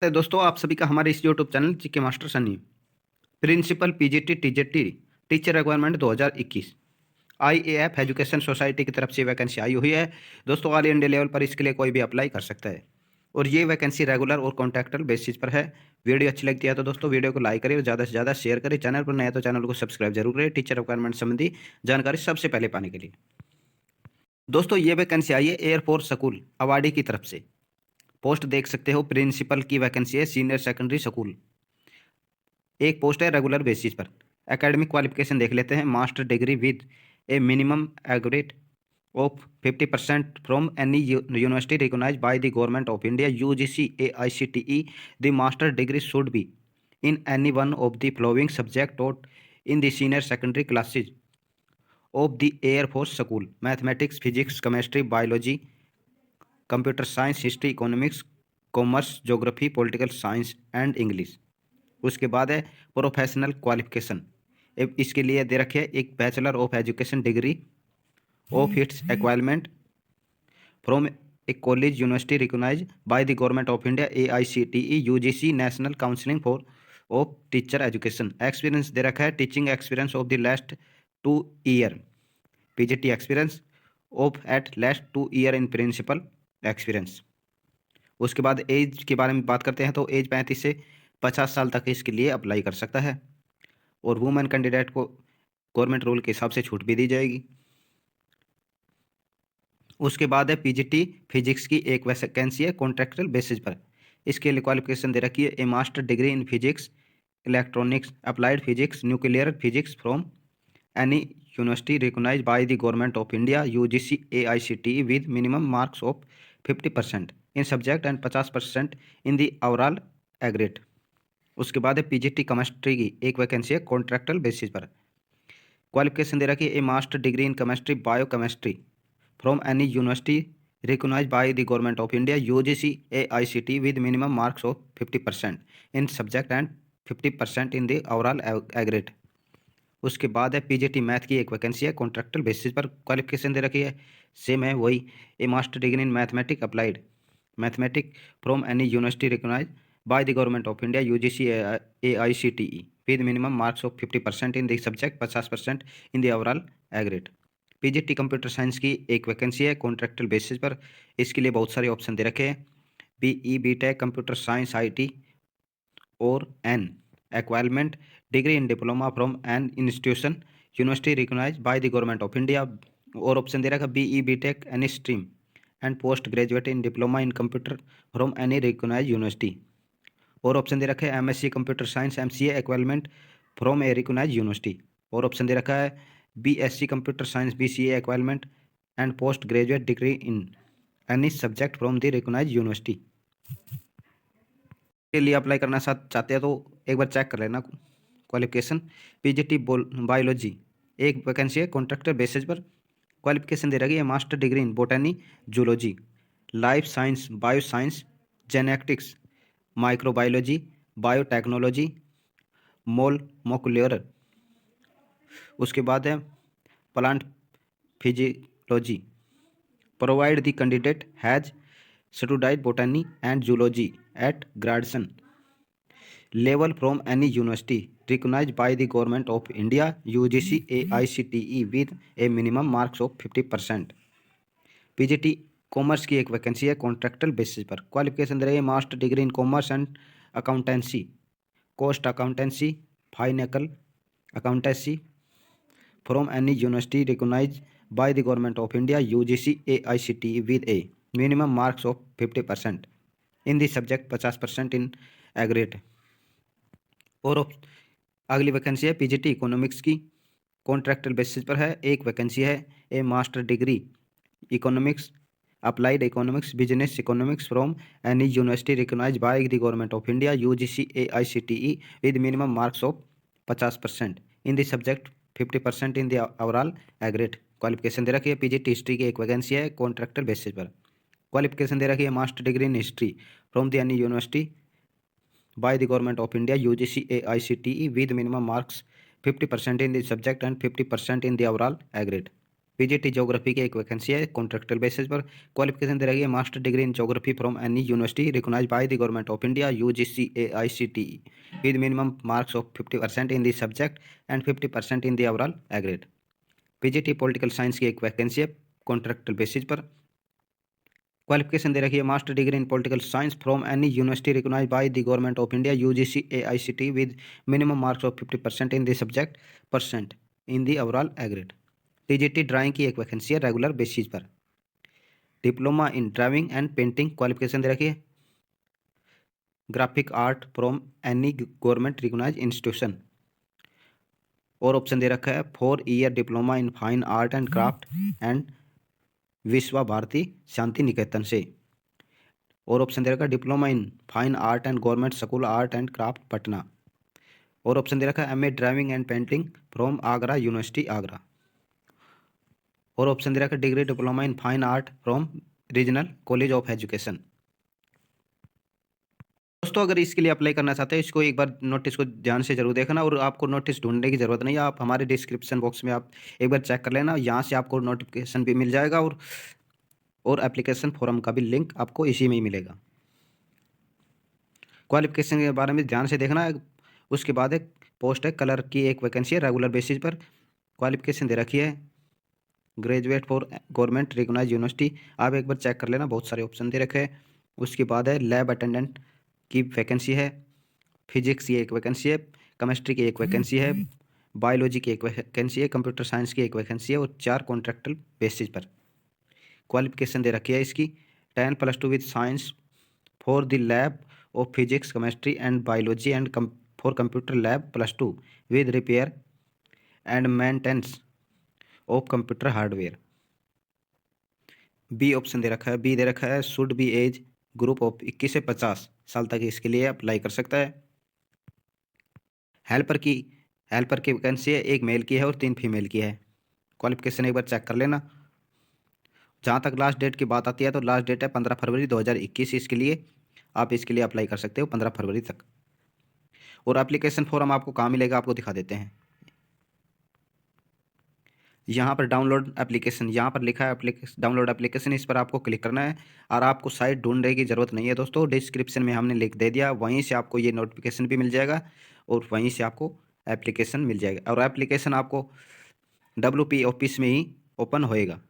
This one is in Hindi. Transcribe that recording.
तो दोस्तों आप सभी का हमारे इस YouTube channel GK master Sunny principal PGT TGT teacher requirement 2021 IAF education society की तरफ से वैकेंसी आई हुई है। दोस्तों ऑल इंडिया लेवल पर इसके लिए कोई भी अप्लाई कर सकता है और ये वैकेंसी रेगुलर और कॉन्ट्रैक्टुअल बेसिस पर है। वीडियो अच्छी लगती है तो दोस्तों वीडियो को लाइक करें और ज़्यादा से ज़्यादा शेयर करें। चैनल पर नया तो चैनल को सब्सक्राइब जरूर करें टीचर रिक्वायरमेंट संबंधी जानकारी सबसे पहले पाने के लिए। दोस्तों ये वैकेंसी आई है एयरफोर्स स्कूल अवाडी की तरफ से। पोस्ट देख सकते हो प्रिंसिपल की वैकेंसी है सीनियर सेकेंडरी स्कूल। एक पोस्ट है रेगुलर बेसिस पर। एकेडमिक क्वालिफिकेशन देख लेते हैं। Master degree with a minimum aggregate of 50% from any university recognised by the government of India UGC AICTE। The master degree should be in any one of the following subject taught in the senior secondary classes of the Air Force School: mathematics, physics, chemistry, biology, computer science, history, economics, commerce, geography, political science and English. उसके बाद है प्रोफेशनल क्वालिफिकेशन। इसके लिए दे रखे एक bachelor of education degree of its acquirement from a college university recognize by the government of India AICTE UGC national counselling for of teacher education. Experience दे रखा है teaching experience of the last 2 year PGT experience of at last 2 year in principal experience. उसके बाद एज के बारे में बात करते हैं तो एज 35 से 50 साल तक इसके लिए अप्लाई कर सकता है और वुमेन कैंडिडेट को गवर्नमेंट रूल के हिसाब से छूट भी दी जाएगी। उसके बाद है PGT फिजिक्स की एक वैकेंसी है कॉन्ट्रैक्चुअल बेसिस पर। इसके लिए क्वालिफिकेशन दे रखी है a master degree in physics, electronics, applied physics, nuclear physics from any university recognised by the government of India UGC AICTE with minimum marks of 50% in subject and 50% in the overall aggregate. उसके बाद है PGT केमिस्ट्री की एक वैकेंसी है कॉन्ट्रैक्टुअल बेसिस पर। क्वालिफिकेशन दे रखी है a master degree in chemistry, bio chemistry from any university recognized by the government of India UGC AICTE with minimum marks of 50% in subject and 50% in the overall aggregate। उसके बाद है PGT मैथ की एक वैकेंसी है कॉन्ट्रैक्टुअल बेसिस पर। क्वालिफिकेशन दे रखी है सेम है वही a master degree in mathematic applied mathematic from any university recognised by the government of India UGC AICTE with minimum marks of 50% in the subject 50% in the overall aggregate. PGT computer science की एक वैकेंसी है कॉन्ट्रैक्टुअल बेसिस पर। इसके लिए बहुत सारे ऑप्शन दे रखे हैं BE BTech computer science IT और an equivalent degree in diploma from an institution university recognised by the government of India. और ऑप्शन दे रखा BE BTech any stream and post graduate in diploma in computer from any recognised university. और ऑप्शन दे रखा है MSc computer science MCA equivalent from a recognised university. और ऑप्शन दे रखा है BSc computer science BCA equivalent and post graduate degree in any subject from the recognised university. के लिए अप्लाई करना चाहते हैं तो एक बार चेक कर लेना क्वालिफिकेशन। PGT बायोलॉजी एक वैकेंसी है कॉन्ट्रैक्टर बेसिस पर। क्वालिफिकेशन दे रखी है master degree in botany, zoology, life science, bio science, genetics, microbiology, biotechnology, molecular. उसके बाद है plant physiology. Provide the candidate has studied botany and zoology at graduation level from any university recognized by the government of India UGC AICTE with a minimum marks of 50%। PGT commerce की एक वैकेंसी है कॉन्ट्रैक्टुअल बेसिस पर। क्वालिफिकेशन दे रही है master degree in commerce and accountancy, cost accountancy, financial accountancy from any university recognised by the government of India UGC AICTE with a minimum marks of 50% in the subject 50% in aggregate। और अगली वैकेंसी है PGT इकोनॉमिक्स की कॉन्ट्रैक्टुअल बेसिस पर है। एक वैकेंसी है a master degree economics applied economics business economics from any university recognised by the government of India UGC AICTE with minimum marks of 50% in the subject 50% in the overall aggregate। Qualification दे रखी है PGT हिस्ट्री की एक वैकेंसी है कॉन्ट्रैक्टुअल बेसिस पर। क्वालिफिकेशन दे रखी है master degree in history from the any university by the government of India UGC AICTE with minimum marks 50% in the subject and 50% in the overall aggregate. PGT geography की एक वैकेंसी है कॉन्ट्रेक्चुअल बेसिस पर। क्वालिफिकेशन दे रही है master degree in geography from any university recognised by the government of India UGC AICTE with minimum marks of 50% in the subject and 50% in the overall aggregate. PGT political science की एक वैकेंसी है कॉन्ट्रेक्चुअल बेसिस पर। क्वालिफिकेशन दे रखी है master degree in political science from any university recognised by the government of India UGC AICTE with minimum marks of 50% in the subject percent in the overall aggregate. TGT drawing की एक वैकेंसी है रेगुलर बेसिस पर। Diploma in driving and painting qualification दे रखी है graphic art from any government recognised institution. और ऑप्शन दे रखा है 4 year diploma in fine art and craft and Visva Bharati Shanti Niketan से। और ऑप्शन दे रखा है diploma in fine art and government school art and craft Patna. और ऑप्शन दे रखा है MA driving and painting from Agra university Agra. और ऑप्शन दे रखा है degree diploma in fine art from regional college of education. दोस्तों अगर इसके लिए अप्लाई करना चाहते हैं इसको एक बार नोटिस को ध्यान से जरूर देखना, और आपको नोटिस ढूंढने की ज़रूरत नहीं है, आप हमारे डिस्क्रिप्शन बॉक्स में आप एक बार चेक कर लेना, यहाँ से आपको नोटिफिकेशन भी मिल जाएगा और एप्लीकेशन फॉर्म का भी लिंक आपको इसी में ही मिलेगा। क्वालिफिकेशन के बारे में ध्यान से देखना है। उसके बाद एक पोस्ट है कलर की एक वैकेंसी है रेगुलर बेसिस पर। क्वालिफिकेशन दे रखी है graduate for government recognised university. आप एक बार चेक कर लेना, बहुत सारे ऑप्शन दे रखे हैं। उसके बाद है लैब अटेंडेंट की वैकेंसी है, फिजिक्स की एक वैकेंसी है, केमिस्ट्री की एक वैकेंसी है, बायोलॉजी की एक वैकेंसी है, कंप्यूटर साइंस की एक वैकेंसी है, और 4 कॉन्ट्रैक्टल बेसिस पर। क्वालिफिकेशन दे रखी है इसकी 10+2 with science for the lab of physics chemistry and biology and for computer lab +2 with repair and maintenance of computer hardware. B option दे रखा है, बी दे रखा है should be age group of 21 से 50 साल तक इसके लिए अप्लाई कर सकता है। हेल्पर की वैकेंसी है, 1 मेल की है और 3 फीमेल की है। क्वालिफिकेशन एक बार चेक कर लेना। जहाँ तक लास्ट डेट की बात आती है तो लास्ट डेट है 15 फरवरी 2021 इसके लिए। आप इसके लिए अप्लाई कर सकते हो 15 फरवरी तक। और एप्लीकेशन फॉर्म आपको कहाँ मिलेगा आपको दिखा देते हैं। यहाँ पर डाउनलोड एप्लीकेशन, यहाँ पर लिखा है डाउनलोड एप्लीकेशन, इस पर आपको क्लिक करना है। और आपको साइट ढूंढने की ज़रूरत नहीं है दोस्तों, डिस्क्रिप्शन में हमने लिंक दे दिया, वहीं से आपको ये नोटिफिकेशन भी मिल जाएगा और वहीं से आपको एप्लीकेशन मिल जाएगा। और एप्लीकेशन आपको WP ऑफिस में ही ओपन होएगा।